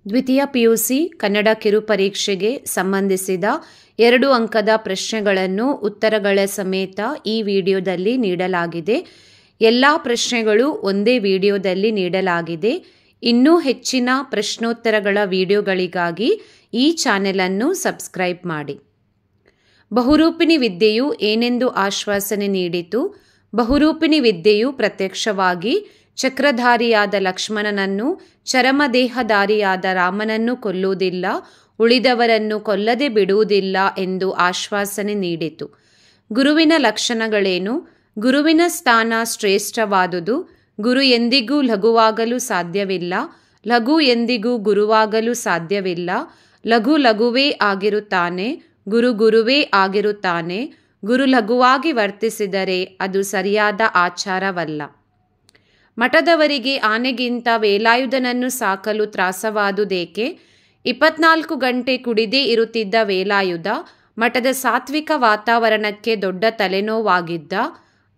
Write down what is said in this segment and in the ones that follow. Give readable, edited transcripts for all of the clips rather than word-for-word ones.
ದ್ವಿತೀಯ ಪಿಯುಸಿ ಕನ್ನಡ ಕಿರು ಪರೀಕ್ಷೆಗೆ ಸಂಬಂಧಿಸಿದ 2 ಅಂಕದ ಪ್ರಶ್ನೆಗಳನ್ನು ಉತ್ತರಗಳ ಸಮೇತ ಈ ವಿಡಿಯೋದಲ್ಲಿ ನೀಡಲಾಗಿದೆ. ಎಲ್ಲ ಪ್ರಶ್ನೆಗಳು ಒಂದೇ ವಿಡಿಯೋದಲ್ಲಿ ನೀಡಲಾಗಿದೆ. ಇನ್ನೂ ಹೆಚ್ಚಿನ ಪ್ರಶ್ನೋತ್ತರಗಳ ವಿಡಿಯೋಗಳಿಗಾಗಿ ಈ ಚಾನೆಲನ್ನು ಸಬ್ಸ್ಕ್ರೈಬ್ ಮಾಡಿ. ಬಹುರೂಪಿಣಿ ವಿದ್ಯೆಯು ಏನೆಂದು ಆಶ್ವಾಸನೆ ನೀಡಿತು? ಬಹುರೂಪಿಣಿ ವಿದ್ಯೆಯು ಪ್ರತ್ಯಕ್ಷವಾಗಿ ಚಕ್ರಧಾರಿಯಾದ ಲಕ್ಷ್ಮಣನನ್ನು, ಚರಮದೇಹಧಾರಿಯಾದ ರಾಮನನ್ನು ಕೊಲ್ಲುವುದಿಲ್ಲ, ಉಳಿದವರನ್ನು ಕೊಲ್ಲದೆ ಬಿಡುವುದಿಲ್ಲ ಎಂದು ಆಶ್ವಾಸನೆ ನೀಡಿತು. ಗುರುವಿನ ಲಕ್ಷಣಗಳೇನು? ಗುರುವಿನ ಸ್ಥಾನ ಶ್ರೇಷ್ಠವಾದುದು. ಗುರು ಎಂದಿಗೂ ಲಘುವಾಗಲು ಸಾಧ್ಯವಿಲ್ಲ, ಲಘು ಎಂದಿಗೂ ಗುರುವಾಗಲು ಸಾಧ್ಯವಿಲ್ಲ. ಲಘು ಲಘುವೇ ಆಗಿರುತ್ತಾನೆ, ಗುರು ಗುರುವೇ ಆಗಿರುತ್ತಾನೆ. ಗುರು ಲಘುವಾಗಿ ವರ್ತಿಸಿದರೆ ಅದು ಸರಿಯಾದ ಆಚಾರವಲ್ಲ. ಮಠದವರಿಗೆ ಆನೆಗಿಂತ ವೇಲಾಯುಧನನ್ನು ಸಾಕಲು ತ್ರಾಸವಾದುದೇಕೆ? 24 ಗಂಟೆ ಕುಡಿದೇ ಇರುತ್ತಿದ್ದ ವೇಲಾಯುಧ ಮಠದ ಸಾತ್ವಿಕ ವಾತಾವರಣಕ್ಕೆ ದೊಡ್ಡ ತಲೆನೋವಾಗಿದ್ದ.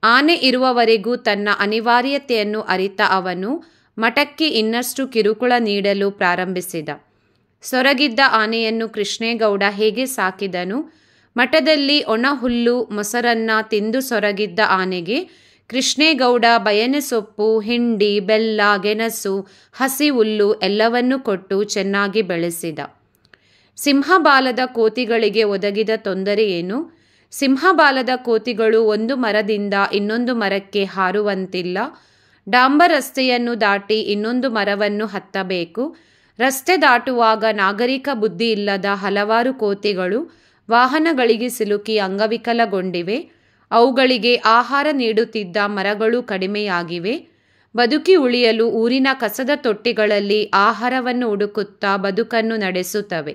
ಆನೆ ಇರುವವರೆಗೂ ತನ್ನ ಅನಿವಾರ್ಯತೆಯನ್ನು ಅರಿತ ಅವನು ಮಠಕ್ಕೆ ಇನ್ನಷ್ಟು ಕಿರುಕುಳ ನೀಡಲು ಪ್ರಾರಂಭಿಸಿದ. ಸೊರಗಿದ್ದ ಆನೆಯನ್ನು ಕೃಷ್ಣೇಗೌಡ ಹೇಗೆ ಸಾಕಿದನು? ಮಠದಲ್ಲಿ ಒಣ ಹುಲ್ಲು ಮೊಸರನ್ನ ತಿಂದು ಸೊರಗಿದ್ದ ಆನೆಗೆ ಕೃಷ್ಣೇಗೌಡ ಬಯನೆ ಸೊಪ್ಪು, ಹಿಂಡಿ, ಬೆಲ್ಲ, ಗೆಣಸು, ಹಸಿ ಹುಲ್ಲು ಎಲ್ಲವನ್ನೂ ಕೊಟ್ಟು ಚೆನ್ನಾಗಿ ಬೆಳೆಸಿದ. ಸಿಂಹಬಾಲದ ಕೋತಿಗಳಿಗೆ ಒದಗಿದ ತೊಂದರೆ ಏನು? ಸಿಂಹಬಾಲದ ಕೋತಿಗಳು ಒಂದು ಮರದಿಂದ ಇನ್ನೊಂದು ಮರಕ್ಕೆ ಹಾರುವಂತಿಲ್ಲ. ಡಾಂಬರ್ ರಸ್ತೆಯನ್ನು ದಾಟಿ ಇನ್ನೊಂದು ಮರವನ್ನು ಹತ್ತಬೇಕು. ರಸ್ತೆ ದಾಟುವಾಗ ನಾಗರಿಕ ಬುದ್ಧಿ ಇಲ್ಲದ ಹಲವಾರು ಕೋತಿಗಳು ವಾಹನಗಳಿಗೆ ಸಿಲುಕಿ ಅಂಗವಿಕಲಗೊಂಡಿವೆ. ಅವುಗಳಿಗೆ ಆಹಾರ ನೀಡುತ್ತಿದ್ದ ಮರಗಳು ಕಡಿಮೆಯಾಗಿವೆ. ಬದುಕಿ ಉಳಿಯಲು ಊರಿನ ಕಸದ ತೊಟ್ಟಿಗಳಲ್ಲಿ ಆಹಾರವನ್ನು ಹುಡುಕುತ್ತಾ ಬದುಕನ್ನು ನಡೆಸುತ್ತವೆ.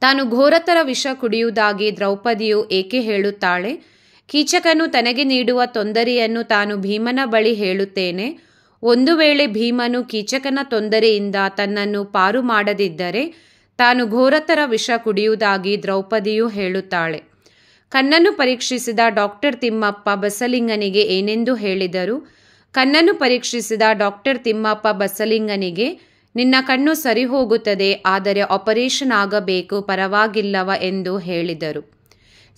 ತಾನು ಘೋರತರ ವಿಷ ಕುಡಿಯುವುದಾಗಿ ದ್ರೌಪದಿಯು ಏಕೆ ಹೇಳುತ್ತಾಳೆ? ಕೀಚಕನು ತನಗೆ ನೀಡುವ ತೊಂದರೆಯನ್ನು ತಾನು ಭೀಮನ ಬಳಿ ಹೇಳುತ್ತೇನೆ. ಒಂದು ವೇಳೆ ಭೀಮನು ಕೀಚಕನ ತೊಂದರೆಯಿಂದ ತನ್ನನ್ನು ಪಾರು ಮಾಡದಿದ್ದರೆ ತಾನು ಘೋರತರ ವಿಷ ಕುಡಿಯುವುದಾಗಿ ದ್ರೌಪದಿಯು ಹೇಳುತ್ತಾಳೆ. ಕಣ್ಣನ್ನು ಪರೀಕ್ಷಿಸಿದ ಡಾಕ್ಟರ್ ತಿಮ್ಮಪ್ಪ ಬಸಲಿಂಗನಿಗೆ ಏನೆಂದು ಹೇಳಿದರು? ಕಣ್ಣನ್ನು ಪರೀಕ್ಷಿಸಿದ ಡಾಕ್ಟರ್ ತಿಮ್ಮಪ್ಪ ಬಸಲಿಂಗನಿಗೆ, ನಿನ್ನ ಕಣ್ಣು ಸರಿ ಹೋಗುತ್ತದೆ, ಆದರೆ ಆಪರೇಷನ್ ಆಗಬೇಕು, ಪರವಾಗಿಲ್ಲವ ಎಂದು ಹೇಳಿದರು.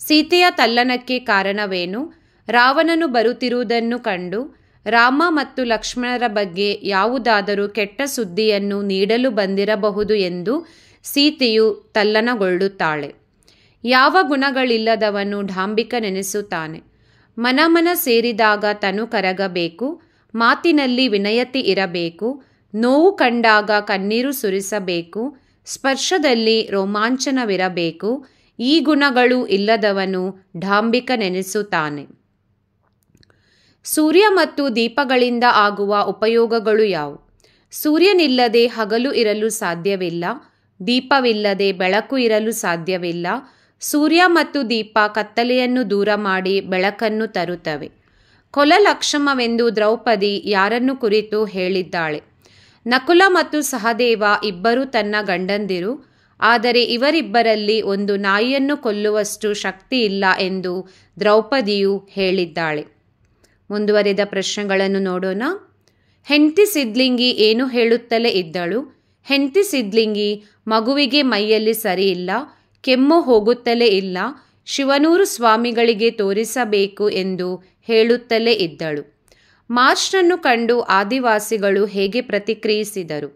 ಸೀತೆಯ ತಲ್ಲಣಕ್ಕೆ ಕಾರಣವೇನು? ರಾವಣನು ಬರುತ್ತಿರುವುದನ್ನು ಕಂಡು ರಾಮ ಮತ್ತು ಲಕ್ಷ್ಮಣರ ಬಗ್ಗೆ ಯಾವುದಾದರೂ ಕೆಟ್ಟ ಸುದ್ದಿಯನ್ನು ನೀಡಲು ಬಂದಿರಬಹುದು ಎಂದು ಸೀತೆಯು ತಲ್ಲಣಗೊಳ್ಳುತ್ತಾಳೆ. ಯಾವ ಗುಣಗಳಿಲ್ಲದವನು ಡಾಂಬಿಕನೆನಿಸುತ್ತಾನೆ? ಮನ ಸೇರಿದಾಗ ತನು ಕರಗಬೇಕು, ಮಾತಿನಲ್ಲಿ ವಿನಯತೆ ಇರಬೇಕು, ನೋವು ಕಂಡಾಗ ಕಣ್ಣೀರು ಸುರಿಸಬೇಕು, ಸ್ಪರ್ಶದಲ್ಲಿ ರೋಮಾಂಚನವಿರಬೇಕು. ಈ ಗುಣಗಳು ಇಲ್ಲದವನು ಡಾಂಬಿಕನೆನಿಸುತ್ತಾನೆ. ಸೂರ್ಯ ಮತ್ತು ದೀಪಗಳಿಂದ ಆಗುವ ಉಪಯೋಗಗಳು ಯಾವುವು? ಸೂರ್ಯನಿಲ್ಲದೆ ಹಗಲು ಇರಲು ಸಾಧ್ಯವಿಲ್ಲ, ದೀಪವಿಲ್ಲದೆ ಬೆಳಕು ಇರಲು ಸಾಧ್ಯವಿಲ್ಲ. ಸೂರ್ಯ ಮತ್ತು ದೀಪ ಕತ್ತಲೆಯನ್ನು ದೂರ ಮಾಡಿ ಬೆಳಕನ್ನು ತರುತ್ತವೆ. ಕೊಲಲಕ್ಷಮವೆಂದು ದ್ರೌಪದಿ ಯಾರನ್ನು ಕುರಿತು ಹೇಳಿದ್ದಾಳೆ? ನಕುಲ ಮತ್ತು ಸಹದೇವ ಇಬ್ಬರು ತನ್ನ ಗಂಡಂದಿರು. ಆದರೆ ಇವರಿಬ್ಬರಲ್ಲಿ ಒಂದು ನಾಯಿಯನ್ನು ಕೊಲ್ಲುವಷ್ಟು ಶಕ್ತಿ ಇಲ್ಲ ಎಂದು ದ್ರೌಪದಿಯು ಹೇಳಿದ್ದಾಳೆ. ಮುಂದುವರಿದ ಪ್ರಶ್ನೆಗಳನ್ನು ನೋಡೋಣ. ಹೆಂಡತಿ ಸಿದ್ಲಿಂಗಿ ಏನು ಹೇಳುತ್ತಲೇ ಇದ್ದಳು? ಹೆಂಡತಿ ಸಿದ್ಲಿಂಗಿ ಮಗುವಿಗೆ ಮೈಯಲ್ಲಿ ಸರಿಯಿಲ್ಲ, ಕೆಮ್ಮು ಹೋಗುತ್ತಲೇ ಇಲ್ಲ, ಶಿವನೂರು ಸ್ವಾಮಿಗಳಿಗೆ ತೋರಿಸಬೇಕು ಎಂದು ಹೇಳುತ್ತಲೇ ಇದ್ದಳು. ಮಾರ್ಷ್ನನ್ನು ಕಂಡು ಆದಿವಾಸಿಗಳು ಹೇಗೆ ಪ್ರತಿಕ್ರಿಯಿಸಿದರು?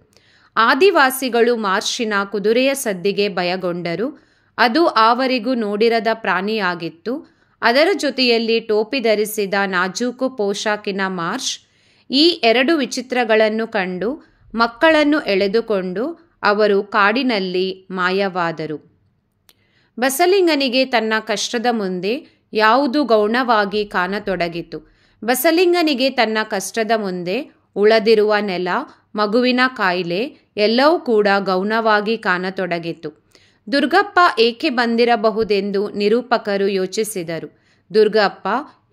ಆದಿವಾಸಿಗಳು ಮಾರ್ಷಿನ ಕುದುರೆಯ ಸದ್ದಿಗೆ ಭಯಗೊಂಡರು. ಅದು ಆವರೆಗೂ ನೋಡಿರದ ಪ್ರಾಣಿಯಾಗಿತ್ತು. ಅದರ ಜೊತೆಯಲ್ಲಿ ಟೋಪಿ ಧರಿಸಿದ ನಾಜೂಕು ಪೋಷಾಕಿನ ಮಾರ್ಷ್. ಈ 2 ವಿಚಿತ್ರಗಳನ್ನು ಕಂಡು ಮಕ್ಕಳನ್ನು ಎಳೆದುಕೊಂಡು ಅವರು ಕಾಡಿನಲ್ಲಿ ಮಾಯವಾದರು. ಬಸಲಿಂಗನಿಗೆ ತನ್ನ ಕಷ್ಟದ ಮುಂದೆ ಯಾವುದು ಗೌಣವಾಗಿ ಕಾಣತೊಡಗಿತು? ಬಸಲಿಂಗನಿಗೆ ತನ್ನ ಕಷ್ಟದ ಮುಂದೆ ಉಳದಿರುವ ನೆಲ, ಮಗುವಿನ ಕಾಯಿಲೆ ಎಲ್ಲವೂ ಕೂಡ ಗೌಣವಾಗಿ ಕಾಣತೊಡಗಿತು. ದುರ್ಗಪ್ಪ ಏಕೆ ಬಂದಿರಬಹುದೆಂದು ನಿರೂಪಕರು ಯೋಚಿಸಿದರು. ದುರ್ಗಪ್ಪ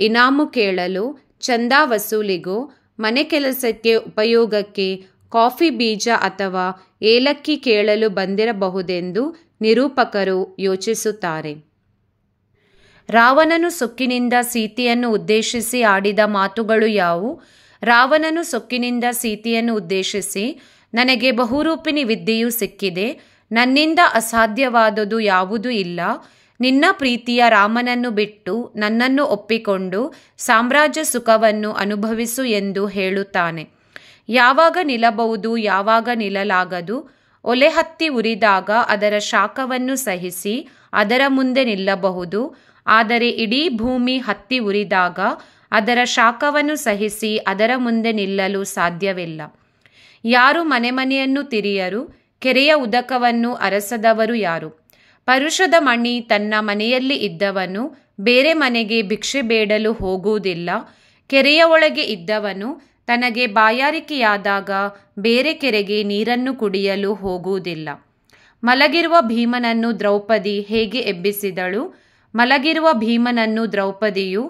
ಇನಾಮು ಕೇಳಲು, ಚಂದಾ ವಸೂಲಿಗೋ, ಮನೆ ಕೆಲಸಕ್ಕೆ ಉಪಯೋಗಕ್ಕೆ ಕಾಫಿ ಬೀಜ ಅಥವಾ ಏಲಕ್ಕಿ ಕೇಳಲು ಬಂದಿರಬಹುದೆಂದು ನಿರೂಪಕರು ಯೋಚಿಸುತ್ತಾರೆ. ರಾವಣನು ಸೊಕ್ಕಿನಿಂದ ಸೀತೆಯನ್ನು ಉದ್ದೇಶಿಸಿ ಆಡಿದ ಮಾತುಗಳು ಯಾವುವು? ರಾವಣನು ಸೊಕ್ಕಿನಿಂದ ಸೀತೆಯನ್ನು ಉದ್ದೇಶಿಸಿ, ನನಗೆ ಬಹುರೂಪಿಣಿ ವಿದ್ಯೆಯೂ ಸಿಕ್ಕಿದೆ. ನನ್ನಿಂದ ಅಸಾಧ್ಯವಾದುದು ಯಾವುದೂ ಇಲ್ಲ. ನಿನ್ನ ಪ್ರೀತಿಯ ರಾಮನನ್ನು ಬಿಟ್ಟು ನನ್ನನ್ನು ಒಪ್ಪಿಕೊಂಡು ಸಾಮ್ರಾಜ್ಯ ಸುಖವನ್ನು ಅನುಭವಿಸು ಎಂದು ಹೇಳುತ್ತಾನೆ. ಯಾವಾಗ ನಿಲ್ಲಬಹುದು, ಯಾವಾಗ ನಿಲ್ಲಲಾಗದು. ಒಲೆ ಹತ್ತಿ ಉರಿದಾಗ ಅದರ ಶಾಖವನ್ನು ಸಹಿಸಿ ಅದರ ಮುಂದೆ ನಿಲ್ಲಬಹುದು. ಆದರೆ ಇಡೀ ಭೂಮಿ ಹತ್ತಿ ಉರಿದಾಗ ಅದರ ಶಾಖವನ್ನು ಸಹಿಸಿ ಅದರ ಮುಂದೆ ನಿಲ್ಲಲು ಸಾಧ್ಯವಿಲ್ಲ. ಯಾರು ಮನೆಯನ್ನು ತಿರಿಯರು, ಕೆರೆಯ ಉದಕವನ್ನು ಅರಸದವರು ಯಾರು? ಪರುಷದ ಮಣಿ ತನ್ನ ಮನೆಯಲ್ಲಿ ಇದ್ದವನು ಬೇರೆ ಮನೆಗೆ ಭಿಕ್ಷೆ ಬೇಡಲು ಹೋಗುವುದಿಲ್ಲ. ಕೆರೆಯ ಒಳಗೆ ಇದ್ದವನು ತನಗೆ ಬಾಯಾರಿಕೆಯಾದಾಗ ಬೇರೆ ಕೆರೆಗೆ ನೀರನ್ನು ಕುಡಿಯಲು ಹೋಗುವುದಿಲ್ಲ. ಮಲಗಿರುವ ಭೀಮನನ್ನು ದ್ರೌಪದಿ ಹೇಗೆ ಎಬ್ಬಿಸಿದಳು? ಮಲಗಿರುವ ಭೀಮನನ್ನು ದ್ರೌಪದಿಯು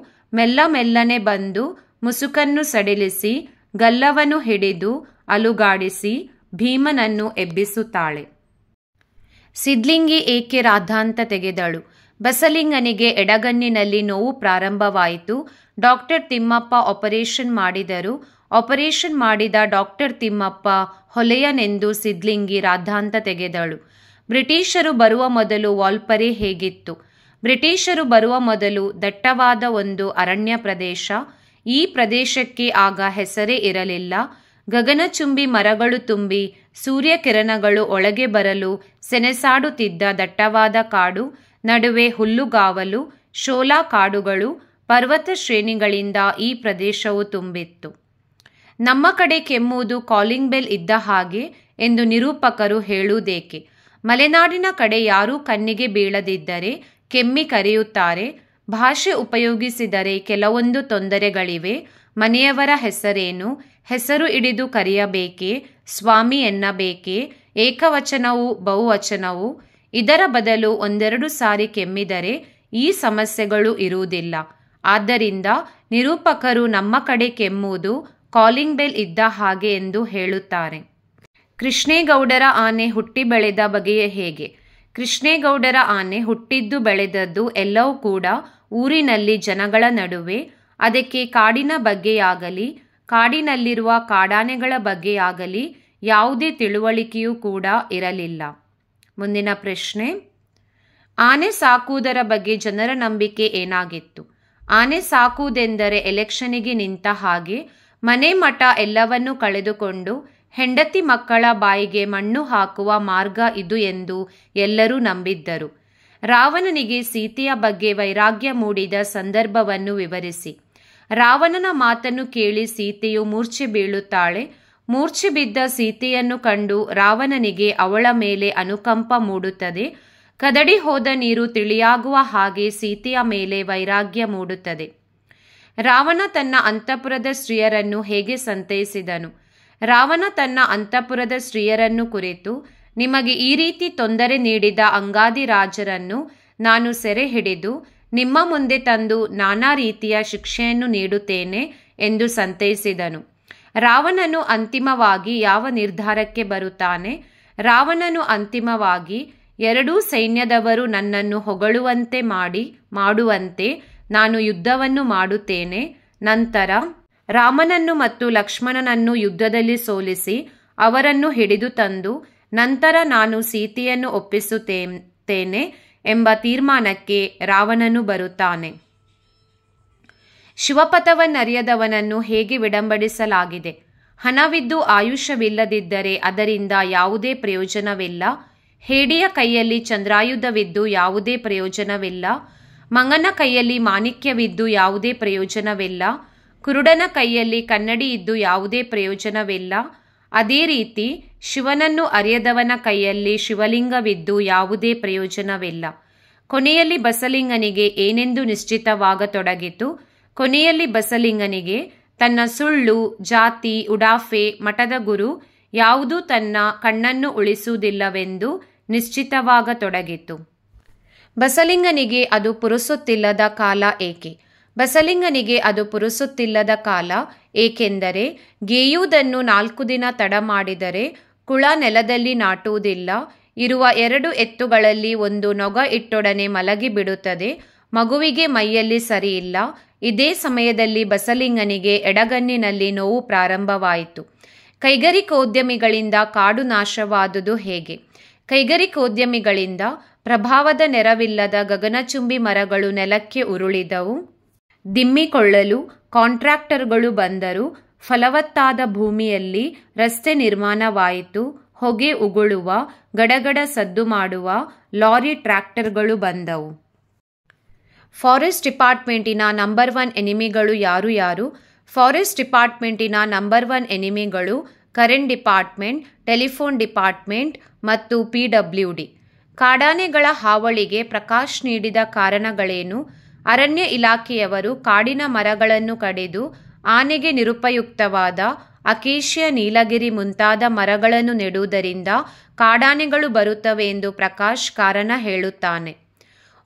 ಮೆಲ್ಲನೆ ಬಂದು ಮುಸುಕನ್ನು ಸಡಿಲಿಸಿ ಗಲ್ಲವನ್ನು ಹಿಡಿದು ಅಲುಗಾಡಿಸಿ ಭೀಮನನ್ನು ಎಬ್ಬಿಸುತ್ತಾಳೆ. ಸಿದ್ಲಿಂಗಿ ಏಕೆ ರಾಧಾಂತ ತೆಗೆದಳು? ಬಸಲಿಂಗನಿಗೆ ಎಡಗಣ್ಣಿನಲ್ಲಿ ನೋವು ಪ್ರಾರಂಭವಾಯಿತು. ಡಾಕ್ಟರ್ ತಿಮ್ಮಪ್ಪ ಆಪರೇಷನ್ ಮಾಡಿದರು. ಆಪರೇಷನ್ ಮಾಡಿದ ಡಾಕ್ಟರ್ ತಿಮ್ಮಪ್ಪ ಹೊಲೆಯನೆಂದು ಸಿದ್ಲಿಂಗಿ ರಾಧಾಂತ ತೆಗೆದಳು. ಬ್ರಿಟಿಷರು ಬರುವ ಮೊದಲು ವಾಲ್ಪರೆ ಹೇಗಿತ್ತು? ಬ್ರಿಟಿಷರು ಬರುವ ಮೊದಲು ದಟ್ಟವಾದ ಒಂದು ಅರಣ್ಯ ಪ್ರದೇಶ. ಈ ಪ್ರದೇಶಕ್ಕೆ ಆಗ ಹೆಸರೇ ಇರಲಿಲ್ಲ. ಗಗನಚುಂಬಿ ಮರಗಳು ತುಂಬಿ ಸೂರ್ಯಕಿರಣಗಳು ಒಳಗೆ ಬರಲು ಸೆಣಸಾಡುತ್ತಿದ್ದ ದಟ್ಟವಾದ ಕಾಡು. ನಡುವೆ ಹುಲ್ಲುಗಾವಲು, ಶೋಲಾ ಕಾಡುಗಳು, ಪರ್ವತ ಶ್ರೇಣಿಗಳಿಂದ ಈ ಪ್ರದೇಶವು ತುಂಬಿತ್ತು. ನಮ್ಮ ಕಡೆ ಕೆಮ್ಮುವುದು ಕಾಲಿಂಗ್ ಬೆಲ್ ಇದ್ದ ಹಾಗೆ ಎಂದು ನಿರೂಪಕರು ಹೇಳುವುದೇಕೆ? ಮಲೆನಾಡಿನ ಕಡೆ ಯಾರೂ ಕಣ್ಣಿಗೆ ಬೀಳದಿದ್ದರೆ ಕೆಮ್ಮಿ ಕರೆಯುತ್ತಾರೆ. ಭಾಷೆ ಉಪಯೋಗಿಸಿದರೆ ಕೆಲವೊಂದು ತೊಂದರೆಗಳಿವೆ. ಮನೆಯವರ ಹೆಸರೇನು? ಹೆಸರು ಹಿಡಿದು ಕರೆಯಬೇಕೇ? ಸ್ವಾಮಿ ಎನ್ನಬೇಕೇ? ಏಕವಚನವು ಬಹುವಚನವು? ಇದರ ಬದಲು ಒಂದೆರಡು ಸಾರಿ ಕೆಮ್ಮಿದರೆ ಈ ಸಮಸ್ಯೆಗಳು ಇರುವುದಿಲ್ಲ. ಆದ್ದರಿಂದ ನಿರೂಪಕರು ನಮ್ಮ ಕಡೆ ಕೆಮ್ಮುವುದು ಕಾಲಿಂಗ್ ಬೆಲ್ ಇದ್ದ ಹಾಗೆ ಎಂದು ಹೇಳುತ್ತಾರೆ. ಕೃಷ್ಣೇಗೌಡರ ಆನೆ ಹುಟ್ಟಿ ಬೆಳೆದ ಬಗೆಯೇ ಹೇಗೆ? ಕೃಷ್ಣೇಗೌಡರ ಆನೆ ಹುಟ್ಟಿದ್ದು ಬೆಳೆದದ್ದು ಎಲ್ಲವೂ ಕೂಡ ಊರಿನಲ್ಲಿ ಜನಗಳ ನಡುವೆ. ಅದಕ್ಕೆ ಕಾಡಿನ ಬಗ್ಗೆಯಾಗಲಿ ಕಾಡಿನಲ್ಲಿರುವ ಕಾಡಾನೆಗಳ ಬಗ್ಗೆಯಾಗಲಿ ಯಾವುದೇ ತಿಳುವಳಿಕೆಯೂ ಕೂಡ ಇರಲಿಲ್ಲ. ಮುಂದಿನ ಪ್ರಶ್ನೆ, ಆನೆ ಸಾಕುವುದರ ಬಗ್ಗೆ ಜನರ ನಂಬಿಕೆ ಏನಾಗಿತ್ತು? ಆನೆ ಸಾಕುವುದೆಂದರೆ ಎಲೆಕ್ಷನಿಗೆ ನಿಂತ ಹಾಗೆ. ಮನೆ ಮಠ ಎಲ್ಲವನ್ನೂ ಕಳೆದುಕೊಂಡು ಹೆಂಡತಿ ಮಕ್ಕಳ ಬಾಯಿಗೆ ಮಣ್ಣು ಹಾಕುವ ಮಾರ್ಗ ಇದು ಎಂದು ಎಲ್ಲರೂ ನಂಬಿದ್ದರು. ರಾವಣನಿಗೆ ಸೀತೆಯ ಬಗ್ಗೆ ವೈರಾಗ್ಯ ಮೂಡಿದ ಸಂದರ್ಭವನ್ನು ವಿವರಿಸಿ. ರಾವಣನ ಮಾತನ್ನು ಕೇಳಿ ಸೀತೆಯು ಮೂರ್ಛೆ ಬೀಳುತ್ತಾಳೆ. ಮೂರ್ಛೆ ಬಿದ್ದ ಸೀತೆಯನ್ನು ಕಂಡು ರಾವಣನಿಗೆ ಅವಳ ಮೇಲೆ ಅನುಕಂಪ ಮೂಡುತ್ತದೆ. ಕದಡಿ ಹೋದ ನೀರು ತಿಳಿಯಾಗುವ ಹಾಗೆ ಸೀತೆಯ ಮೇಲೆ ವೈರಾಗ್ಯ ಮೂಡುತ್ತದೆ. ರಾವಣ ತನ್ನ ಅಂತಃಪುರದ ಸ್ತ್ರೀಯರನ್ನು ಹೇಗೆ ಸಂತೈಸಿದನು? ರಾವಣ ತನ್ನ ಅಂತಃಪುರದ ಸ್ತ್ರೀಯರನ್ನು ಕುರಿತು, ನಿಮಗೆ ಈ ರೀತಿ ತೊಂದರೆ ನೀಡಿದ ಅಂಗಾದಿ ರಾಜರನ್ನು ನಾನು ಸೆರೆ ಹಿಡಿದು ನಿಮ್ಮ ಮುಂದೆ ತಂದು ನಾನಾ ರೀತಿಯ ಶಿಕ್ಷೆಯನ್ನು ನೀಡುತ್ತೇನೆ ಎಂದು ಸಂತೈಸಿದನು. ರಾವಣನು ಅಂತಿಮವಾಗಿ ಯಾವ ನಿರ್ಧಾರಕ್ಕೆ ಬರುತ್ತಾನೆ? ರಾವಣನು ಅಂತಿಮವಾಗಿ ಎರಡೂ ಸೈನ್ಯದವರು ನನ್ನನ್ನು ಹೊಗಳುವಂತೆ ಮಾಡುವಂತೆ ನಾನು ಯುದ್ಧವನ್ನು ಮಾಡುತ್ತೇನೆ. ನಂತರ ರಾಮನನ್ನು ಮತ್ತು ಲಕ್ಷ್ಮಣನನ್ನು ಯುದ್ಧದಲ್ಲಿ ಸೋಲಿಸಿ ಅವರನ್ನು ಹಿಡಿದು ತಂದು ನಂತರ ನಾನು ಸೀತೆಯನ್ನು ಒಪ್ಪಿಸುತ್ತೇನೆ ಎಂಬ ತೀರ್ಮಾನಕ್ಕೆ ರಾವಣನು ಬರುತ್ತಾನೆ. ಶಿವಪಥವನ್ನರಿಯದವನನ್ನು ಹೇಗೆ ವಿಡಂಬಡಿಸಲಾಗಿದೆ? ಹಣವಿದ್ದು ಆಯುಷ್ಯವಿಲ್ಲದಿದ್ದರೆ ಅದರಿಂದ ಯಾವುದೇ ಪ್ರಯೋಜನವಿಲ್ಲ. ಹೇಡಿಯ ಕೈಯಲ್ಲಿ ಚಂದ್ರಾಯುಧವಿದ್ದು ಯಾವುದೇ ಪ್ರಯೋಜನವಿಲ್ಲ. ಮಂಗನ ಕೈಯಲ್ಲಿ ಮಾಣಿಕ್ಯವಿದ್ದು ಯಾವುದೇ ಪ್ರಯೋಜನವಿಲ್ಲ. ಕುರುಡನ ಕೈಯಲ್ಲಿ ಕನ್ನಡಿ ಇದ್ದು ಯಾವುದೇ ಪ್ರಯೋಜನವಿಲ್ಲ. ಅದೇ ರೀತಿ ಶಿವನನ್ನು ಅರಿಯದವನ ಕೈಯಲ್ಲಿ ಶಿವಲಿಂಗವಿದ್ದು ಯಾವುದೇ ಪ್ರಯೋಜನವಿಲ್ಲ. ಕೊನೆಯಲ್ಲಿ ಬಸಲಿಂಗನಿಗೆ ಏನೆಂದು ನಿಶ್ಚಿತವಾಗತೊಡಗಿತು? ಕೊನೆಯಲ್ಲಿ ಬಸಲಿಂಗನಿಗೆ ತನ್ನ ಸುಳ್ಳು, ಜಾತಿ, ಉಡಾಫೆ, ಮಠದ ಗುರು ಯಾವುದೂ ತನ್ನ ಕಣ್ಣನ್ನು ಉಳಿಸುವುದಿಲ್ಲವೆಂದು ನಿಶ್ಚಿತವಾಗತೊಡಗಿತು. ಬಸಲಿಂಗನಿಗೆ ಅದು ಪುರುಸುತ್ತಿಲ್ಲದ ಕಾಲ ಏಕೆ? ಬಸಲಿಂಗನಿಗೆ ಅದು ಪುರುಸುತ್ತಿಲ್ಲದ ಕಾಲ ಏಕೆಂದರೆ ಗೇಯುವುದನ್ನು 4 ದಿನ ತಡ ಮಾಡಿದರೆ ಕುಳ ನೆಲದಲ್ಲಿ ನಾಟುವುದಿಲ್ಲ. ಇರುವ 2 ಎತ್ತುಗಳಲ್ಲಿ ಒಂದು ನೊಗ ಇಟ್ಟೊಡನೆ ಮಲಗಿ ಬಿಡುತ್ತದೆ. ಮಗುವಿಗೆ ಮೈಯಲ್ಲಿ ಸರಿಯಿಲ್ಲ. ಇದೇ ಸಮಯದಲ್ಲಿ ಬಸಲಿಂಗನಿಗೆ ಎಡಗಣ್ಣಿನಲ್ಲಿ ನೋವು ಪ್ರಾರಂಭವಾಯಿತು. ಕೈಗಾರಿಕೋದ್ಯಮಿಗಳಿಂದ ಕಾಡು ನಾಶವಾದುದು ಹೇಗೆ? ಕೈಗಾರಿಕೋದ್ಯಮಿಗಳಿಂದ ಪ್ರಭಾವದ ನೆರವಿಲ್ಲದ ಗಗನಚುಂಬಿ ಮರಗಳು ನೆಲಕ್ಕೆ ಉರುಳಿದವು. ದಿಮ್ಮಿಕೊಳ್ಳಲು ಕಾಂಟ್ರಾಕ್ಟರ್ಗಳು ಬಂದರು. ಫಲವತ್ತಾದ ಭೂಮಿಯಲ್ಲಿ ರಸ್ತೆ ನಿರ್ಮಾಣವಾಯಿತು. ಹೊಗೆ ಉಗುಳುವ, ಗಡಗಡ ಸದ್ದು ಮಾಡುವ ಲಾರಿ ಟ್ರ್ಯಾಕ್ಟರ್ಗಳು ಬಂದವು. ಫಾರೆಸ್ಟ್ ಡಿಪಾರ್ಟ್ಮೆಂಟಿನ ನಂಬರ್ 1 ಎನಿಮಿಗಳು ಯಾರು ಯಾರು? ಫಾರೆಸ್ಟ್ ಡಿಪಾರ್ಟ್ಮೆಂಟಿನ ನಂಬರ್ 1 ಎನಿಮಿಗಳು ಕರೆಂಟ್ ಡಿಪಾರ್ಟ್ಮೆಂಟ್, ಟೆಲಿಫೋನ್ ಡಿಪಾರ್ಟ್ಮೆಂಟ್ ಮತ್ತು PWD. ಕಾಡಾನೆಗಳ ಹಾವಳಿಗೆ ಪ್ರಕಾಶ್ ನೀಡಿದ ಕಾರಣಗಳೇನು? ಅರಣ್ಯ ಇಲಾಖೆಯವರು ಕಾಡಿನ ಮರಗಳನ್ನು ಕಡಿದು ಆನೆಗೆ ನಿರುಪಯುಕ್ತವಾದ ಅಕೇಶಿಯ, ನೀಲಗಿರಿ ಮುಂತಾದ ಮರಗಳನ್ನು ನೆಡುವುದರಿಂದ ಕಾಡಾನೆಗಳು ಬರುತ್ತವೆ ಎಂದು ಪ್ರಕಾಶ್ ಕಾರಣ ಹೇಳುತ್ತಾನೆ.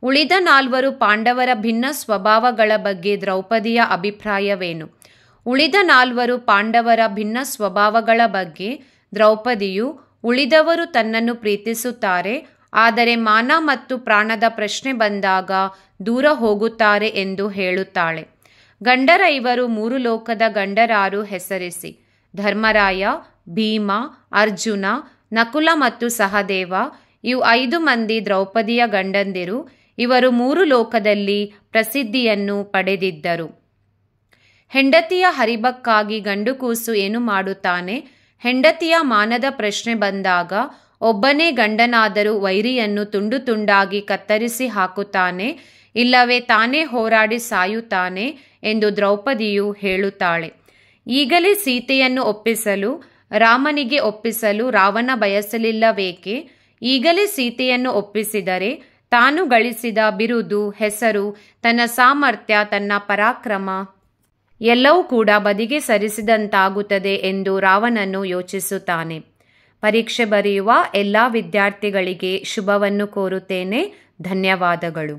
ಉಳಿದ 4 ಪಾಂಡವರ ಭಿನ್ನ ಸ್ವಭಾವಗಳ ಬಗ್ಗೆ ದ್ರೌಪದಿಯ ಅಭಿಪ್ರಾಯವೇನು? ಉಳಿದ 4 ಪಾಂಡವರ ಭಿನ್ನ ಸ್ವಭಾವಗಳ ಬಗ್ಗೆ ದ್ರೌಪದಿಯು, ಉಳಿದವರು ತನ್ನನ್ನು ಪ್ರೀತಿಸುತ್ತಾರೆ, ಆದರೆ ಮಾನ ಮತ್ತು ಪ್ರಾಣದ ಪ್ರಶ್ನೆ ಬಂದಾಗ ದೂರ ಹೋಗುತ್ತಾರೆ ಎಂದು ಹೇಳುತ್ತಾಳೆ. ಗಂಡರೈವರು 3 ಲೋಕದ ಗಂಡರಾರು ಹೆಸರಿಸಿ? ಧರ್ಮರಾಯ, ಭೀಮ, ಅರ್ಜುನ, ನಕುಲ ಮತ್ತು ಸಹದೇವ. ಇವು 5 ಮಂದಿ ದ್ರೌಪದಿಯ ಗಂಡಂದಿರು. ಇವರು 3 ಲೋಕದಲ್ಲಿ ಪ್ರಸಿದ್ಧಿಯನ್ನು ಪಡೆದಿದ್ದರು. ಹೆಂಡತಿಯ ಹರಿಬಕ್ಕಾಗಿ ಗಂಡು ಕೂಸು ಏನು ಮಾಡುತ್ತಾನೆ? ಹೆಂಡತಿಯ ಮಾನದ ಪ್ರಶ್ನೆ ಬಂದಾಗ ಒಬ್ಬನೇ ಗಂಡನಾದರೂ ವೈರಿಯನ್ನು ತುಂಡು ತುಂಡಾಗಿ ಕತ್ತರಿಸಿ ಹಾಕುತ್ತಾನೆ, ಇಲ್ಲವೇ ತಾನೇ ಹೋರಾಡಿ ಸಾಯುತ್ತಾನೆ ಎಂದು ದ್ರೌಪದಿಯು ಹೇಳುತ್ತಾಳೆ. ಈಗಲೇ ಸೀತೆಯನ್ನು ಒಪ್ಪಿಸಲು ರಾಮನಿಗೆ ಒಪ್ಪಿಸಲು ರಾವಣ ಬಯಸಲಿಲ್ಲವೇಕೆ? ಈಗಲೇ ಸೀತೆಯನ್ನು ಒಪ್ಪಿಸಿದರೆ ತಾನು ಗಳಿಸಿದ ಬಿರುದು, ಹೆಸರು, ತನ್ನ ಸಾಮರ್ಥ್ಯ, ತನ್ನ ಪರಾಕ್ರಮ ಎಲ್ಲವೂ ಕೂಡ ಬದಿಗೆ ಸರಿಸಿದಂತಾಗುತ್ತದೆ ಎಂದು ರಾವಣನು ಯೋಚಿಸುತ್ತಾನೆ. ಪರೀಕ್ಷೆ ಬರೆಯುವ ಎಲ್ಲ ವಿದ್ಯಾರ್ಥಿಗಳಿಗೆ ಶುಭವನ್ನು ಕೋರುತ್ತೇನೆ. ಧನ್ಯವಾದಗಳು.